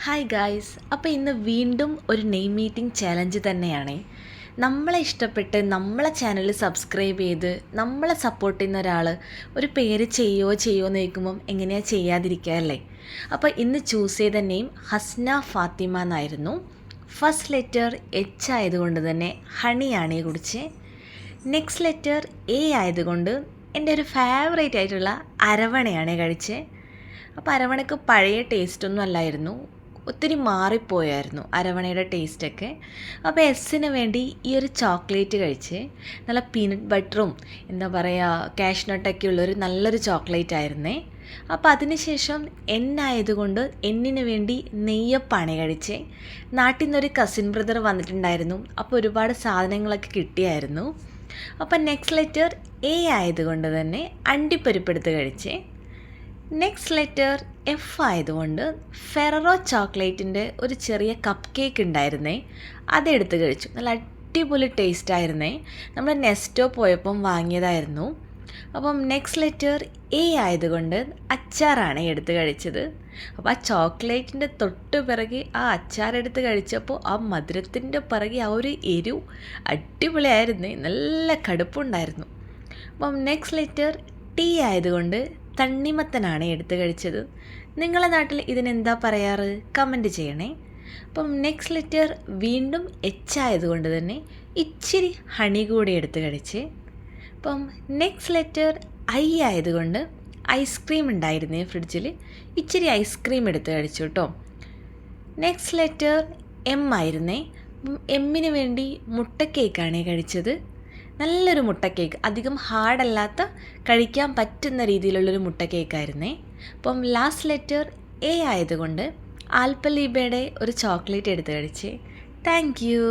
Hi guys, അപ്പോൾ ഇന്ന് വീണ്ടും ഒരു നെയിം മീറ്റിംഗ് ചാലഞ്ച് തന്നെയാണ്. നമ്മളെ ഇഷ്ടപ്പെട്ട് നമ്മളെ ചാനൽ സബ്സ്ക്രൈബ് ചെയ്ത് നമ്മളെ സപ്പോർട്ട് ചെയ്യുന്ന ഒരാൾ ഒരു പേര് ചെയ്യുമോ എന്ന് ചോദിക്കുമ്പം എങ്ങനെയാണ് ചെയ്യാതിരിക്കുക അല്ലേ. അപ്പോൾ ഇന്ന് ചൂസ് ചെയ്ത നെയിം ഹസ്ന ഫാത്തിമ എന്നായിരുന്നു. ഫസ്റ്റ് ലെറ്റർ എച്ച് ആയതുകൊണ്ട് തന്നെ ഹണിയാണ് കുടിച്ച്. നെക്സ്റ്റ് ലെറ്റർ എ ആയതുകൊണ്ട് എൻ്റെ ഒരു ഫേവറേറ്റ് ആയിട്ടുള്ള അരവണയാണ് കഴിച്ചത്. അപ്പോൾ അരവണയ്ക്ക് പഴയ ടേസ്റ്റൊന്നും അല്ലായിരുന്നു, ഒത്തിരി മാറിപ്പോയായിരുന്നു അരവണയുടെ ടേസ്റ്റൊക്കെ. അപ്പോൾ എസ്സിന് വേണ്ടി ഈ ഒരു ചോക്ലേറ്റ് കഴിച്ച്, നല്ല പീനട്ട് ബട്ടറും എന്താ പറയുക കാഷ്നട്ടൊക്കെ ഉള്ളൊരു നല്ലൊരു ചോക്ലേറ്റ് ആയിരുന്നേ. അപ്പോൾ അതിനുശേഷം ആയതുകൊണ്ട് എന്നിന് വേണ്ടി നെയ്യപ്പാണ് കഴിച്ചേ. നാട്ടിൽ നിന്നൊരു കസിൻ ബ്രദർ വന്നിട്ടുണ്ടായിരുന്നു, അപ്പോൾ ഒരുപാട് സാധനങ്ങളൊക്കെ കിട്ടിയായിരുന്നു. അപ്പോൾ നെക്സ്റ്റ് ലെറ്റർ എ ആയതുകൊണ്ട് തന്നെ അണ്ടിപ്പരിപ്പെടുത്ത് കഴിച്ചേ. നെക്സ്റ്റ് ലെറ്റർ എഫ് ആയതുകൊണ്ട് ഫെററോ ചോക്ലേറ്റിൻ്റെ ഒരു ചെറിയ കപ്പ് കേക്ക് ഉണ്ടായിരുന്നേ, അതെടുത്ത് കഴിച്ചു. നല്ല അടിപൊളി ടേസ്റ്റ് ആയിരുന്നേ, നമ്മൾ നെസ്റ്റോ പോയപ്പം വാങ്ങിയതായിരുന്നു. അപ്പം നെക്സ്റ്റ് ലെറ്റർ എ ആയതുകൊണ്ട് അച്ചാറാണ് എടുത്ത് കഴിച്ചത്. അപ്പോൾ ആ ചോക്ലേറ്റിൻ്റെ തൊട്ട് പിറകെ ആ അച്ചാറെടുത്ത് കഴിച്ചപ്പോൾ ആ മധുരത്തിൻ്റെ പിറകെ ആ ഒരു എരിവ് അടിപൊളിയായിരുന്നേ, നല്ല കടുപ്പുണ്ടായിരുന്നു. അപ്പം നെക്സ്റ്റ് ലെറ്റർ ടി ആയതുകൊണ്ട് തണ്ണിമത്തനാണ് എടുത്ത് കഴിച്ചത്. നിങ്ങളുടെ നാട്ടിൽ ഇതിനെന്താ പറയാറ്? കമൻറ്റ് ചെയ്യണേ. അപ്പം നെക്സ്റ്റ് ലെറ്റർ വീണ്ടും എച്ച് ആയതുകൊണ്ട് തന്നെ ഇച്ചിരി ഹണി കൂടി എടുത്ത് കഴിച്ച്. അപ്പം നെക്സ്റ്റ് ലെറ്റർ ഐ ആയതുകൊണ്ട് ഐസ്ക്രീം ഉണ്ടായിരുന്നേ ഫ്രിഡ്ജിൽ, ഇച്ചിരി ഐസ്ക്രീം എടുത്ത് കഴിച്ചു കേട്ടോ. നെക്സ്റ്റ് ലെറ്റർ എം ആയിരുന്നേ. എമ്മിന് വേണ്ടി മുട്ട കേക്കാണ് കഴിച്ചത്. നല്ലൊരു മുട്ട കേക്ക്, അധികം ഹാർഡല്ലാത്ത കഴിക്കാൻ പറ്റുന്ന രീതിയിലുള്ളൊരു മുട്ട കേക്കായിരുന്നേ. അപ്പം ലാസ്റ്റ് ലെറ്റർ എ ആയതുകൊണ്ട് ആൽപ്പലീബയുടെ ഒരു ചോക്ലേറ്റ് എടുത്ത് കഴിച്ചേ. Thank you.